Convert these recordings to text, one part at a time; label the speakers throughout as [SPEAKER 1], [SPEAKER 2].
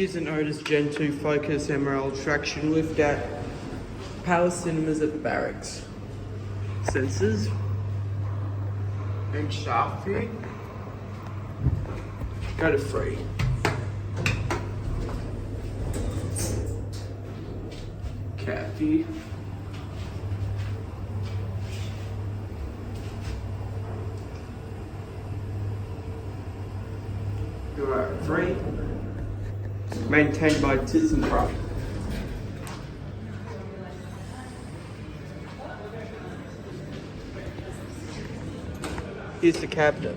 [SPEAKER 1] Here's an Otis Gen2 Focus MRL Traction lift at Power Cinemas at the Barracks. Sensors and shaft view. Go to 3. Cat view. Go out 3. Maintained by ThyssenKrupp. Here's the cabinet.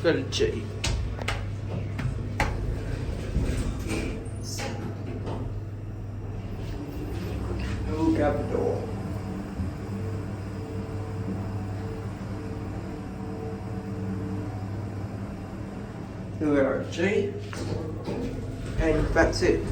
[SPEAKER 1] Go to G. Look out the door. Here we are at G. And that's it.